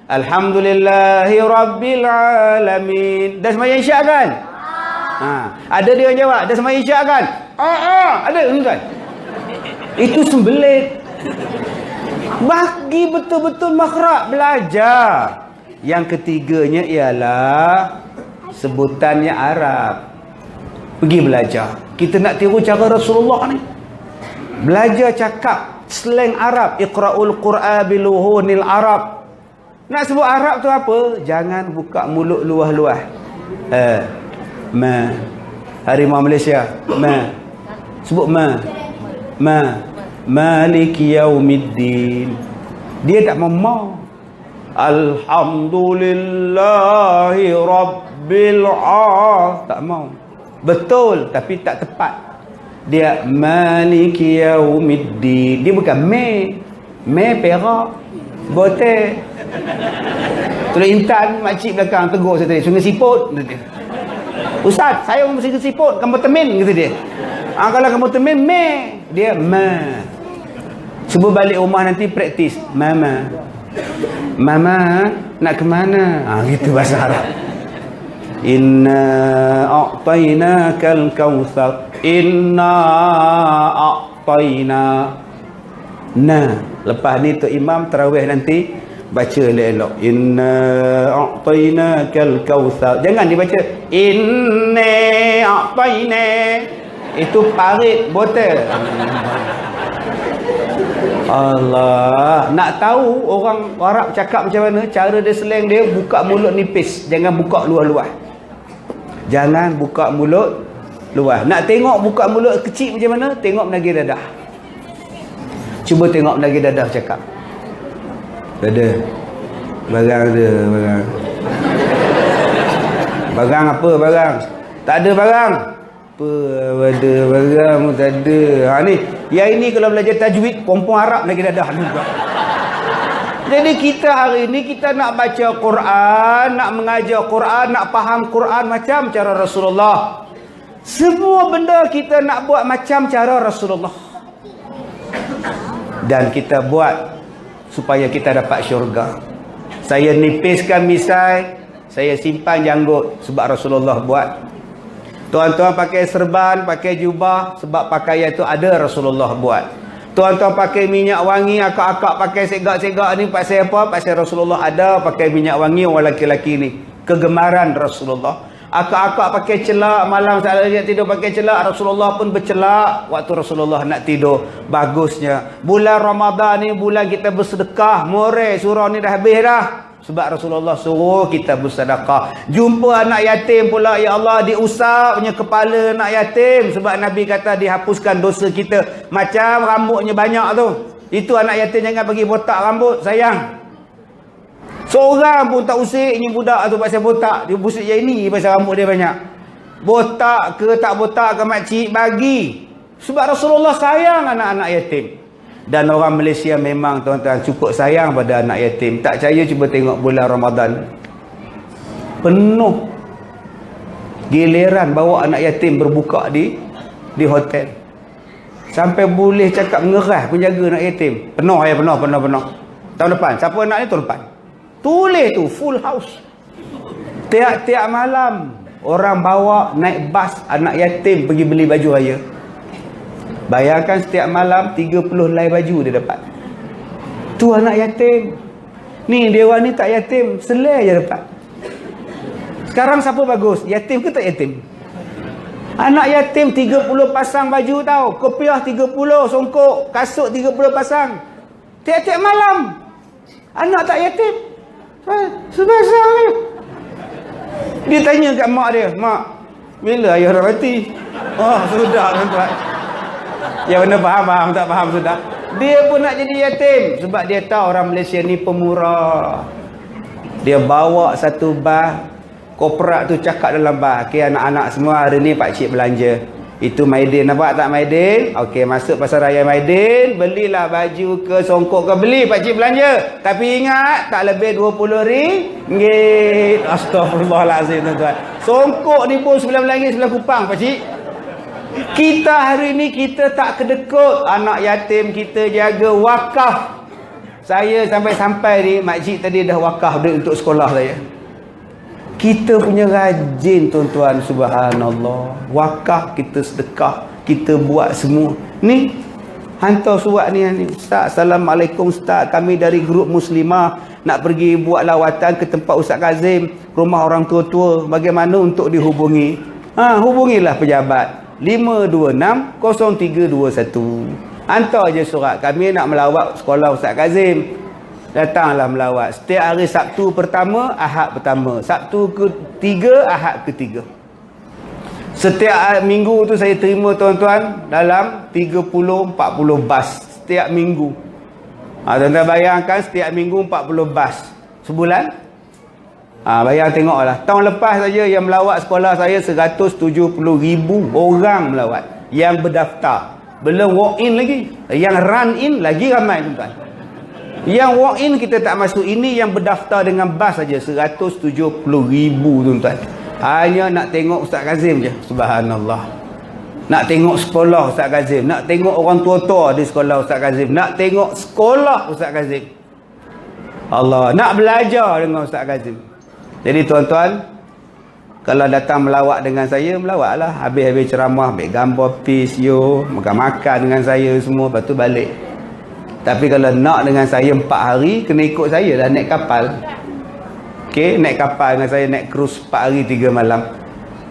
Alhamdulillahi Rabbil Alamin. Dah sembahyang isyak kan? Ada dia yang jawab, dah sembahyang isyak kan? Ada kan? Itu sembelit. Bagi betul-betul makhraj, belajar. Yang ketiganya ialah sebutannya Arab. Pergi belajar. Kita nak tiru cara Rasulullah ni. Belajar cakap slang Arab. Iqra'ul Qur'an biluhunil Arab. Nak sebut Arab tu apa? Jangan buka mulut luah-luah. Harimau Malaysia. Sebut Maliki yaumiddin. Dia tak mau. Alhamdulillahi Rabbil bil'ah. Tak mau. Betul tapi tak tepat. Dia maliki yaumiddin. Dia bukan me perak. Botek. Tulis Intan, makcik belakang tegur saya tadi. Sungai Siput. Ustaz, saya orang Sungai Siput. Kamu temin, kata dia. Kalau kamu temin, dia ma. Cuba balik rumah nanti praktis. Mama, nak ke mana? Gitu bahasa Arab. Inna a'tainakal kautsar. Inna a'taina. Lepas ni tu imam tarawih nanti baca elok-elok. Inna a'tainakal kautsar. Jangan dibaca inna a'taina. Itu parit botol. Allah, nak tahu orang Arab cakap macam mana, cara dia slang dia, buka mulut nipis, jangan buka luas-luas. Jangan buka mulut luas. Nak tengok buka mulut kecil macam mana, tengok menagih dadah. Cuba tengok menagih dadah cakap. Ada barang ada barang. Barang apa barang? Tak ada barang. Apa ada barang pun tak ada. Ni yang ini kalau belajar tajwid perempuan Arab lagi dadah juga. Jadi kita hari ini kita nak baca Quran, nak mengajar Quran, nak faham Quran macam cara Rasulullah. Semua benda kita nak buat macam cara Rasulullah. Dan kita buat supaya kita dapat syurga. Saya nipiskan misai, saya simpan janggut sebab Rasulullah buat. Tuan-tuan pakai serban, pakai jubah sebab pakaian itu ada Rasulullah buat. Tuan-tuan pakai minyak wangi, akak-akak pakai segak-segak ni pasal apa? Pasal Rasulullah ada pakai minyak wangi orang lelaki-lelaki ni. Kegemaran Rasulullah. Akak-akak pakai celak malam saat dia tidur pakai celak, Rasulullah pun bercelak waktu Rasulullah nak tidur. Bagusnya. Bulan Ramadan ni bulan kita bersedekah. More surah ni dah habis dah. Sebab Rasulullah suruh kita bersedekah. Jumpa anak yatim pula, ya Allah, diusapnya kepala anak yatim. Sebab Nabi kata dihapuskan dosa kita. Macam rambutnya banyak tu. Itu anak yatim jangan bagi botak rambut, sayang. Seorang pun tak usiknya budak tu pasal botak. Dia busik je ini pasal rambut dia banyak. Botak ke tak botak ke makcik bagi. Sebab Rasulullah sayang anak-anak yatim. Dan orang Malaysia memang tuan-tuan cukup sayang pada anak yatim. Tak percaya cuba tengok bulan Ramadan. Penuh. Giliran bawa anak yatim berbuka di hotel. Sampai boleh cakap ngerah penjaga anak yatim. Penuh. Tahun depan. Siapa nak ni tahun depan. Tulis tu full house. Tiap-tiap malam orang bawa naik bas anak yatim pergi beli baju raya. Bayangkan setiap malam 30 helai baju dia dapat. Tu anak yatim. Ni dewan ni tak yatim, selai je dapat. Sekarang siapa bagus? Yatim ke tak yatim? Anak yatim 30 pasang baju tau. Kopiah 30, songkok, kasut 30 pasang. Tiap-tiap malam. Anak tak yatim. Sebasar ni. Dia tanya kat mak dia, "Mak, bila ayah dah mati?" Oh, sudah tuan-tuan. Ya benar, faham tak faham sudah. Dia pun nak jadi yatim sebab dia tahu orang Malaysia ni pemurah. Dia bawa satu bas, korporat tu cakap dalam bas, "Okey anak-anak semua, hari ni pak cik belanja. Itu Maidin, nampak tak Maidin? Okey, masuk pasar raya Maidin, belilah baju ke songkok ke, beli pak cik belanja. Tapi ingat tak lebih RM20." Astagfirullahalazim tuan-tuan. Songkok ni pun RM9 sebelah kupang pak cik. Kita hari ni kita tak kedekut anak yatim, kita jaga wakaf. Saya sampai ni makcik tadi dah wakaf duit untuk sekolah saya. Kita punya rajin tuan-tuan, subhanallah. Wakaf, kita sedekah, kita buat semua. Ni hantar surat ni, "Ustaz, Assalamualaikum Ustaz, kami dari grup Muslimah nak pergi buat lawatan ke tempat Ustaz Kazim, rumah orang tua-tua. Bagaimana untuk dihubungi?" Hubungilah pejabat 526-0321. Hantar je surat, kami nak melawat sekolah Ustaz Kazim. Datanglah melawat. Setiap hari Sabtu pertama, Ahad pertama. Sabtu ketiga, Ahad ketiga. Setiap minggu tu saya terima tuan-tuan dalam 30-40 bas. Setiap minggu. Tuan-tuan bayangkan setiap minggu 40 bas. Sebulan Bayang tengoklah. Tahun lepas saja yang melawat sekolah saya 170,000 orang melawat. Yang berdaftar. Belum walk in lagi. Yang run in lagi ramai tuan-tuan. Yang walk in kita tak masuk. Ini yang berdaftar dengan bas saja 170,000 tuan-tuan. Hanya nak tengok Ustaz Kazim je. Subhanallah. Nak tengok sekolah Ustaz Kazim. Nak tengok orang tua-tua di sekolah Ustaz Kazim. Nak tengok sekolah Ustaz Kazim. Allah. Nak belajar dengan Ustaz Kazim. Jadi tuan-tuan, kalau datang melawat dengan saya, melawatlah. Habis-habis ceramah, ambil gambar video, makan-makan dengan saya semua, lepas tu balik. Tapi kalau nak dengan saya 4 hari, kena ikut saya lah, naik kapal. Okey, naik kapal dengan saya, naik cruise 4 hari 3 malam.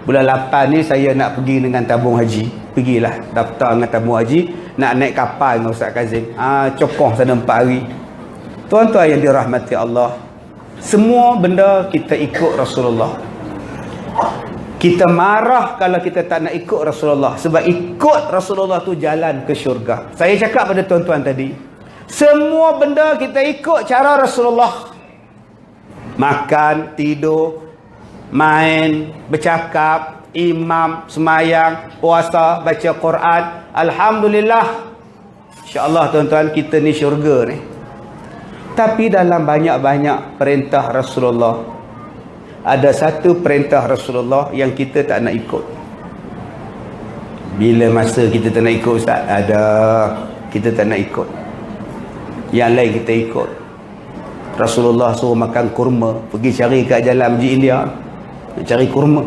Bulan 8 ni saya nak pergi dengan tabung haji. Pergilah, daftar dengan tabung haji, nak naik kapal dengan Ustaz Kazim. Cokoh sana 4 hari. Tuan-tuan yang dirahmati Allah, semua benda kita ikut Rasulullah. Kita marah kalau kita tak nak ikut Rasulullah. Sebab ikut Rasulullah tu jalan ke syurga. Saya cakap pada tuan-tuan tadi, semua benda kita ikut cara Rasulullah. Makan, tidur, main, bercakap, imam, semayang, puasa, baca Quran. Alhamdulillah. InsyaAllah tuan-tuan, kita ni syurga ni. Tapi dalam banyak-banyak perintah Rasulullah, ada satu perintah Rasulullah yang kita tak nak ikut. Bila masa kita tak nak ikut Ustaz? Ada. Kita tak nak ikut. Yang lain kita ikut. Rasulullah suruh makan kurma. Pergi cari kat jalan Masjid India, nak cari kurma.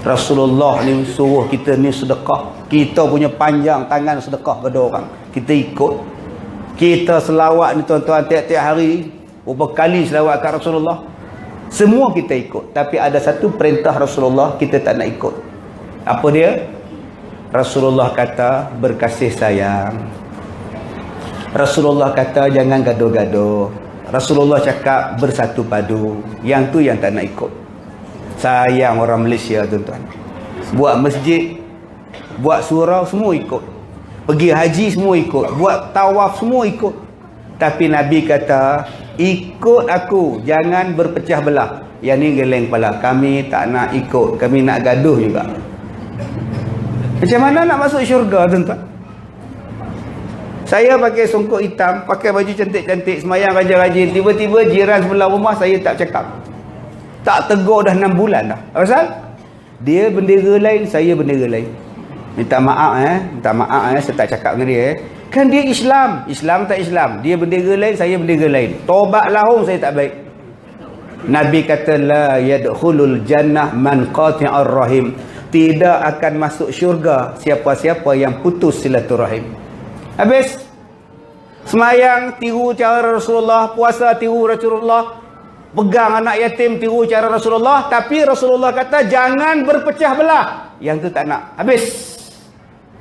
Rasulullah ni suruh kita ni sedekah. Kita punya panjang tangan sedekah pada orang. Kita ikut. Kita selawat ni tuan-tuan tiap-tiap hari, berapa kali selawat kat Rasulullah. Semua kita ikut. Tapi ada satu perintah Rasulullah kita tak nak ikut. Apa dia? Rasulullah kata berkasih sayang. Rasulullah kata jangan gaduh-gaduh. Rasulullah cakap bersatu padu. Yang tu yang tak nak ikut. Sayang orang Malaysia tuan-tuan. Buat masjid, buat surau, semua ikut. Pergi haji semua ikut. Buat tawaf semua ikut. Tapi Nabi kata, ikut aku, jangan berpecah belah. Yang ni geleng kepala. Kami tak nak ikut. Kami nak gaduh juga. Macam mana nak masuk syurga tuan-tuan? Saya pakai songkok hitam, pakai baju cantik-cantik, semayang rajin-rajin. Tiba-tiba jiran sebelah rumah saya tak cakap. Tak tegur dah 6 bulan dah. Apa pasal? Dia bendera lain, saya bendera lain. Minta maaf saya tak cakap dengan dia. Kan dia Islam. Islam tak Islam. Dia bendera lain, saya bendera lain. Tobat lahum saya tak baik. Nabi kata la yadkhulul jannah man qati'ar rahim. Tidak akan masuk syurga siapa-siapa yang putus silaturahim. Habis semayang tiru cara Rasulullah, puasa tiru Rasulullah, pegang anak yatim tiru cara Rasulullah, tapi Rasulullah kata jangan berpecah belah. Yang tu tak nak. Habis.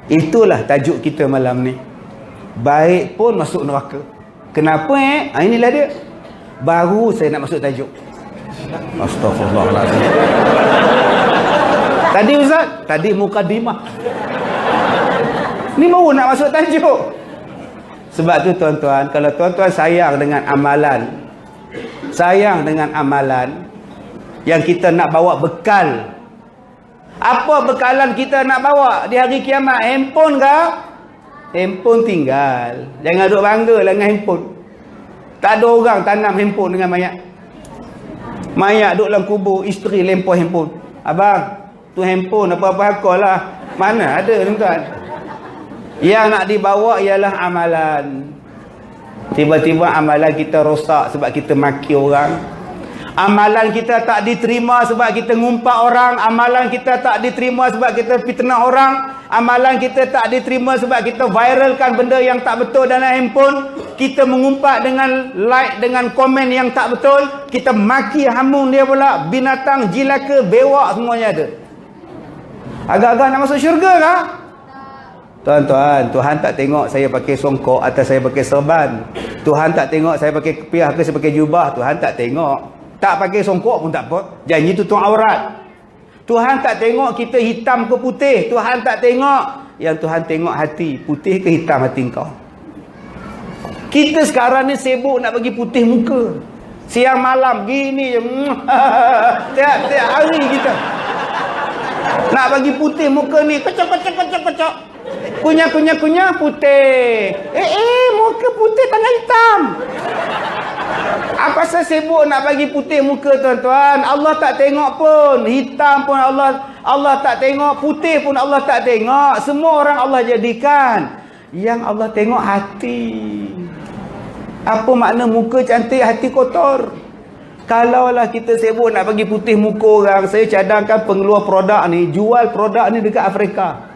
Itulah tajuk kita malam ni. Baik pun masuk neraka. Kenapa inilah dia. Baru saya nak masuk tajuk. Astaghfirullahaladzim. Tadi Ustaz, tadi mukadimah. Ni baru nak masuk tajuk. Sebab tu tuan-tuan, kalau tuan-tuan sayang dengan amalan yang kita nak bawa bekal. Apa bekalan kita nak bawa di hari kiamat? Handphone ke? Handphone tinggal. Jangan duk bangga lah dengan handphone. Tak ada orang tanam handphone dengan mayat. Mayat duduk dalam kubur, isteri lempar handphone. Abang, tu handphone apa-apa lah. Mana ada tuan-tuan? Yang nak dibawa ialah amalan. Tiba-tiba amalan kita rosak sebab kita maki orang. Amalan kita tak diterima sebab kita ngumpat orang. Amalan kita tak diterima sebab kita fitnah orang. Amalan kita tak diterima sebab kita viralkan benda yang tak betul dalam handphone. Kita mengumpat dengan like, dengan komen yang tak betul. Kita maki hamun dia pula. Binatang, jilaka, bewak semuanya ada. Agak-agak nak masuk syurga kah? Tuan-tuan, Tuhan tak tengok saya pakai songkok atau saya pakai serban. Tuhan tak tengok saya pakai kepiah ke saya pakai jubah. Tuhan tak tengok. Tak pakai songkok pun tak apa. Janji tutup aurat. Tuhan tak tengok kita hitam ke putih. Tuhan tak tengok. Yang Tuhan tengok hati. Putih ke hitam hati kau. Kita sekarang ni sibuk nak bagi putih muka. Siang malam gini je. Tiap hari kita nak bagi putih muka ni, kecok. Kunyah putih. Muka putih tangan hitam. Apa saya sibuk nak bagi putih muka tuan-tuan? Allah tak tengok pun. Hitam pun Allah tak tengok. Putih pun Allah tak tengok. Semua orang Allah jadikan. Yang Allah tengok hati. Apa makna muka cantik, hati kotor? Kalaulah kita sibuk nak bagi putih muka orang, saya cadangkan pengeluar produk ni, jual produk ni dekat Afrika.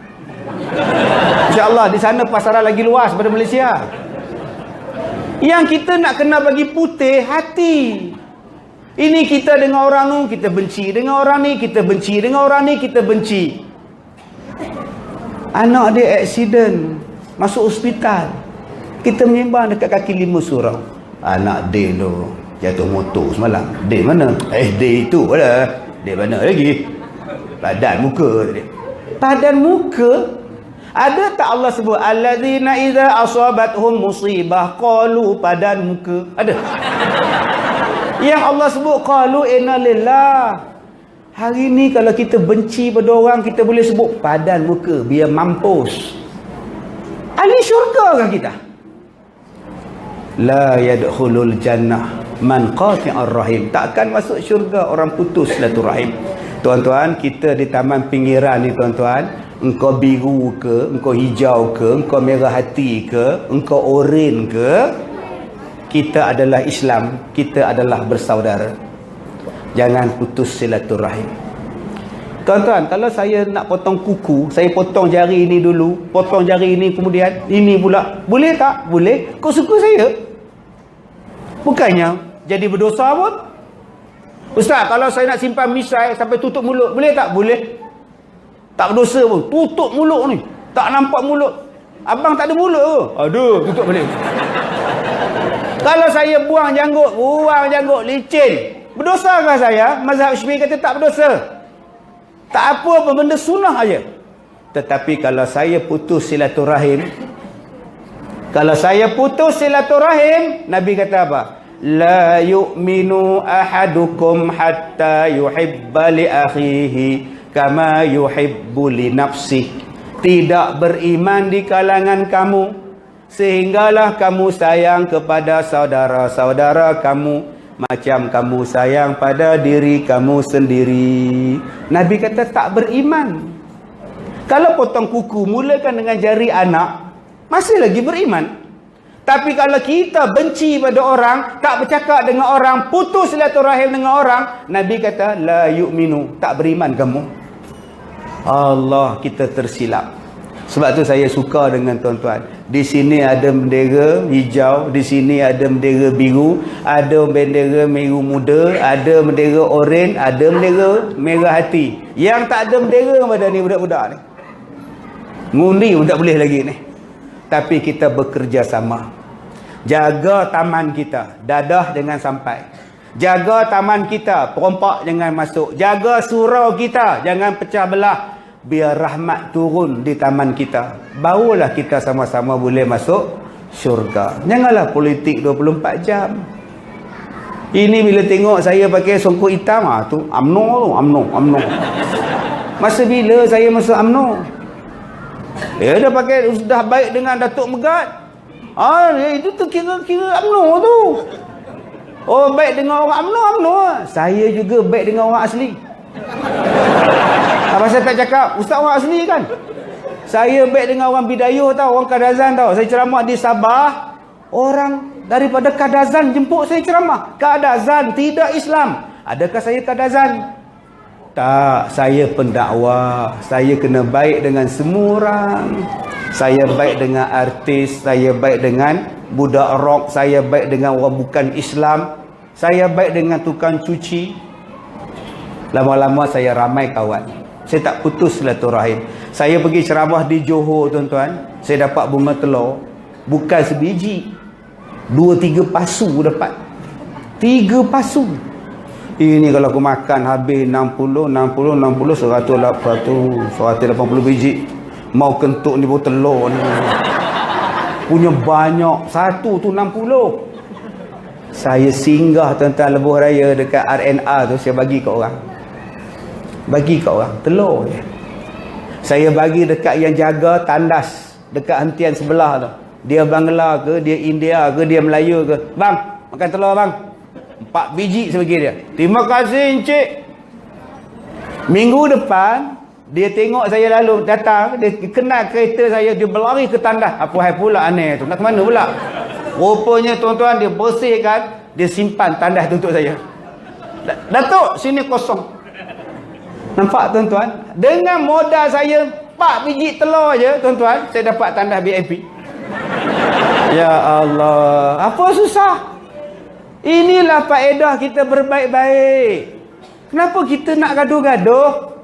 InsyaAllah di sana pasaran lagi luas daripada Malaysia. Yang kita nak kena bagi putih hati. Ini kita dengan orang tu kita benci, dengan orang ni kita benci, dengan orang ni kita benci. Anak dia aksiden, masuk hospital, kita menyembang dekat kaki 5 surau. Anak dia tu jatuh motor semalam. Dia mana? Dia itu lah. Dia mana lagi? Padan muka dia. Padan muka. Ada tak Allah sebut allazina idza asabathum musibah qalu padan muka? Ada. Yang Allah sebut qalu inna lillah. Hari ni kalau kita benci pada orang, kita boleh sebut padan muka biar mampus. Ahli syurga kan kita? La yadkhulul jannah man qati'ar rahim. Takkan masuk syurga orang putus silaturahim. Tuan-tuan, kita di taman pinggiran ni tuan-tuan, engkau biru ke, engkau hijau ke, engkau merah hati ke, engkau oren ke, kita adalah Islam, kita adalah bersaudara. Jangan putus silaturahim. Tuan-tuan, kalau saya nak potong kuku, saya potong jari ini dulu, potong jari ini kemudian ini pula, boleh tak? Boleh. Kau suka saya? Bukannya jadi berdosa pun. Ustaz, kalau saya nak simpan misai sampai tutup mulut, boleh tak? Boleh. Tak berdosa pun. Tutup mulut ni. Tak nampak mulut. Abang tak ada mulut ke? Ada. Tutup balik. Kalau saya buang janggut licin, berdosakah saya? Mazhab Syafi'i kata tak berdosa. Tak apa benda sunnah aja. Tetapi kalau saya putus silaturahim, Nabi kata apa? La yu'minu ahadukum hatta yuhibba li akhihi kama yuhibbu li nafsih. Tidak beriman di kalangan kamu sehinggalah kamu sayang kepada saudara-saudara kamu macam kamu sayang pada diri kamu sendiri. Nabi kata tak beriman. Kalau potong kuku mulakan dengan jari anak, masih lagi beriman. Tapi kalau kita benci pada orang, tak bercakap dengan orang, putus silaturahim dengan orang, Nabi kata la yu'minu, tak beriman kamu. Allah, kita tersilap. Sebab tu saya suka dengan tuan-tuan. Di sini ada bendera hijau, di sini ada bendera biru, ada bendera biru muda, ada bendera oren, ada bendera merah hati. Yang tak ada bendera pada ni budak-budak ni. Ngundi pun tak boleh lagi ni. Tapi kita bekerja sama. Jaga taman kita, dadah jangan sampai. Jaga taman kita, perompak jangan masuk. Jaga surau kita, jangan pecah belah. Biar rahmat turun di taman kita. Barulah kita sama-sama boleh masuk syurga. Janganlah politik 24 jam. Ini bila tengok saya pakai songkok hitam, tu UMNO. Masa bila saya masuk UMNO? Dia dah pakai, sudah baik dengan Datuk Megat. Itu tu kira UMNO tu. Oh, baik dengan orang UMNO. Saya juga baik dengan orang asli. Apa saya tak cakap? Ustaz orang asli kan? Saya baik dengan orang Bidayuh tau, orang Kadazan tau. Saya ceramah di Sabah. Orang daripada Kadazan jemput saya ceramah. Kadazan tidak Islam. Adakah saya Kadazan? Tak, saya pendakwah. Saya kena baik dengan semua orang. Saya baik dengan artis, saya baik dengan budak rock, saya baik dengan orang bukan Islam, saya baik dengan tukang cuci. Lama-lama saya ramai kawan. Saya tak putus silaturahim. Saya pergi ceramah di Johor tuan-tuan, saya dapat bunga telur. Bukan sebiji, 2-3 pasu dapat. 3 pasu. Ini kalau aku makan habis 60, 180 biji. Mau kentuk ni baru telur ni. Punya banyak. Satu tu 60. Saya singgah tuan-tuan lebuh raya dekat RNR tu, saya bagi kat orang. Bagi kat orang, telur je. Saya bagi dekat yang jaga tandas dekat hentian sebelah tu. Dia Bangla ke, dia India ke, dia Melayu ke. Bang, makan telur bang. 4 biji saya bagi dia. Terima kasih encik. Minggu depan, dia tengok saya lalu datang, dia kenal kereta saya, dia berlari ke tandas. Apa hal pula aneh tu? Nak ke mana pula? Rupanya tuan-tuan, dia bersihkan, dia simpan tandas tu untuk saya. Datuk, sini kosong. Nampak tuan-tuan? Dengan modal saya 4 biji telur je, tuan-tuan, saya dapat tandas VIP. Ya Allah, apa susah? Inilah faedah kita berbaik-baik. Kenapa kita nak gaduh-gaduh?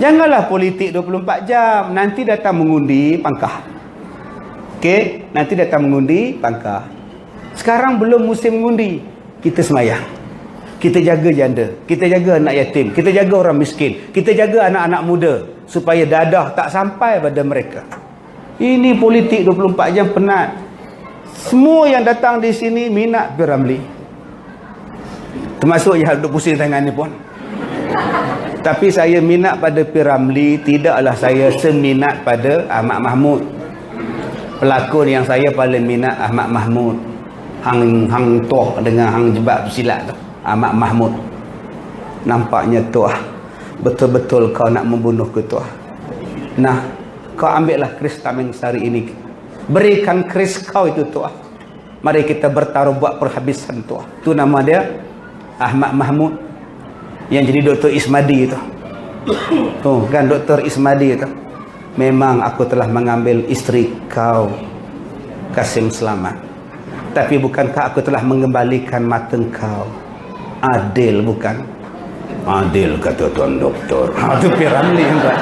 Janganlah politik 24 jam. Nanti datang mengundi pangkah. Okey, nanti datang mengundi pangkah. Sekarang belum musim mengundi. Kita semayang. Kita jaga janda, kita jaga anak yatim, kita jaga orang miskin, kita jaga anak-anak muda supaya dadah tak sampai pada mereka. Ini politik 24 jam penat. Semua yang datang di sini minat P.Ramlee. Termasuk yang duduk pusing tangan ni pun. Tapi saya minat pada P.Ramlee, tidaklah saya seminat pada Ahmad Mahmud. Pelakon yang saya paling minat Ahmad Mahmud. Hang Toh dengan Hang Jebat silat tu. Ahmad Mahmud. Nampaknya tuah, betul-betul kau nak membunuh ke tuah. Nah, kau ambillah keris tameng sari ini, berikan keris kau itu tuah. Mari kita bertaruh buat perhabisan tuah. Itu nama dia Ahmad Mahmud, yang jadi Dr. Ismadi itu. Tuh kan Dr. Ismadi itu. Memang aku telah mengambil isteri kau, Kasim Selamat, tapi bukankah aku telah mengembalikan mata kau? Adil bukan? Adil kata tuan doktor. Itu P.Ramlee tuan.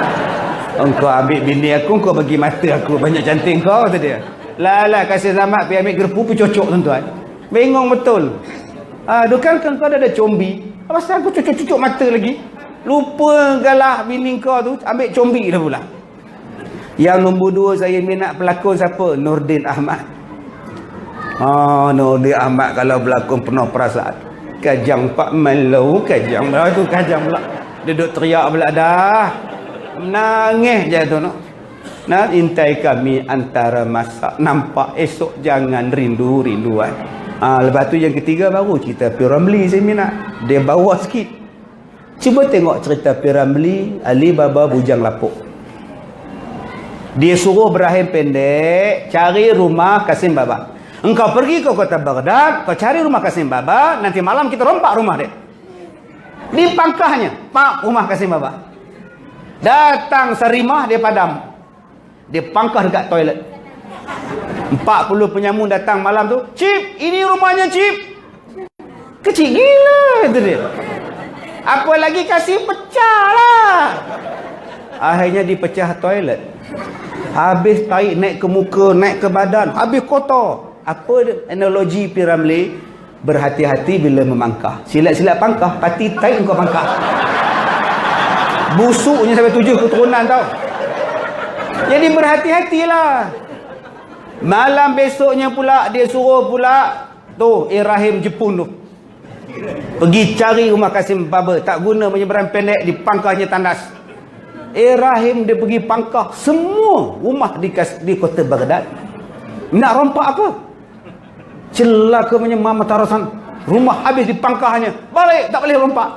Engkau ambil bini aku, kau bagi mata aku, banyak cantik kau, kata dia. Lah Kasih Selamat pergi ambil gerpu, pergi cocok tuan-tuan. Bengong betul. Bukan kau ada combi. Pasal aku cucuk-cucuk mata lagi. Lupa galah bini kau tu, ambil combi dah pula. Yang nombor 2 saya minat pelakon siapa? Nordin Ahmad. Nordin Ahmad kalau berlakon penuh perasaan. Kajang Pak Malau, kajang tu kajang pula. Dia duduk teriak pula dah. Menangis je tu no. Nah, intai kami antara masak, nampak esok jangan rindu-rinduan. Lepas tu yang ketiga baru cerita P.Ramlee saya minat. Dia bawah sikit. Cuba tengok cerita P.Ramlee, Ali Baba Bujang Lapuk. Dia suruh berahim pendek cari rumah Kasim Baba. Engkau pergi ke kota Baghdad, kau cari rumah Kasim Baba, nanti malam kita rompak rumah dia. Di pangkahnya, pak rumah Kasim Baba. Datang serimah, dia padam. Dia pangkah dekat toilet. 40 penyamun datang malam tu. Cip, ini rumahnya Cip. Kecil gila itu dia. Apa lagi kasih pecah lah. Akhirnya dipecah toilet. Habis tarik naik ke muka, naik ke badan, habis kotor. Apa analogi P.Ramlee? Berhati-hati bila memangkah. Silat-silat pangkah, pati tarik kau pangkah. Busuknya sampai 7 keturunan tau. Jadi berhati-hatilah. Malam besoknya pula dia suruh pula tu Rahim Jepun tu pergi cari rumah Kasim Baba. Tak guna penyeberangan pendek, di pangkahnya tandas. Rahim dia pergi pangkah semua rumah di kota Baghdad. Nak rompak apa? Celaka punya Mama Tarasan. Rumah habis di pangkahnya. Balik tak boleh rompak.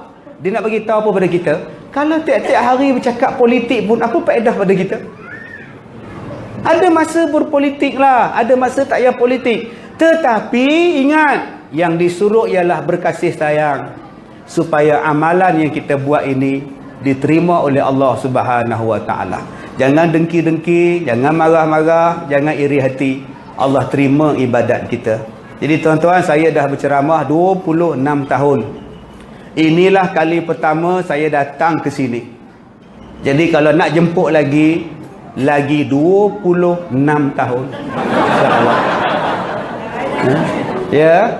Dia nak bagi tahu apa pada kita? Kalau tiap-tiap hari bercakap politik pun apa faedah pada kita? Ada masa berpolitik lah, ada masa tak payah politik. Tetapi ingat, yang disuruh ialah berkasih sayang, supaya amalan yang kita buat ini diterima oleh Allah Subhanahu Wa Taala. Jangan dengki-dengki, jangan marah-marah, jangan iri hati. Allah terima ibadat kita. Jadi tuan-tuan, saya dah berceramah 26 tahun. Inilah kali pertama saya datang ke sini. Jadi kalau nak jemput lagi 26 tahun. InsyaAllah. Ya.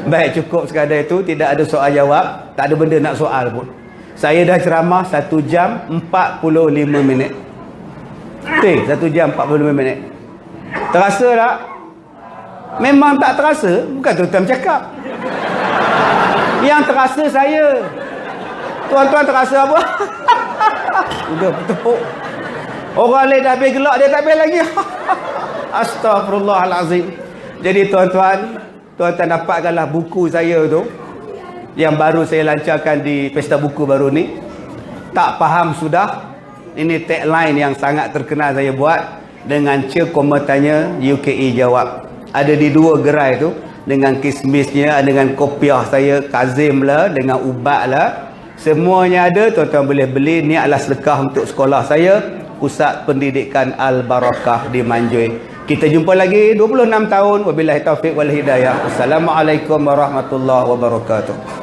Baik, cukup sekadar itu. Tidak ada soal jawab. Tak ada benda nak soal pun. Saya dah ceramah 1 jam 45 minit. 1 jam 45 minit. Terasa tak? Memang tak terasa, bukan tuan-tuan cakap. Yang terasa saya. Tuan-tuan terasa apa? Udah bertepuk. Orang lain dah habis gelak, dia tak habis lagi. Astaghfirullahalazim. Jadi tuan-tuan dapatkanlah buku saya tu yang baru saya lancarkan di Pesta Buku baru ni. Tak faham sudah. Ini tagline yang sangat terkenal saya buat dengan koma tanya UKE jawab. Ada di 2 gerai tu dengan kismisnya, dengan kopiah saya Kazim lah, dengan ubat lah. Semuanya ada, tuan-tuan boleh beli. Ni adalah sedekah untuk sekolah saya, Pusat Pendidikan Al-Barakah di Manjui. Kita jumpa lagi 26 tahun. Wabillahi taufiq wal hidayah. Assalamualaikum warahmatullahi wabarakatuh.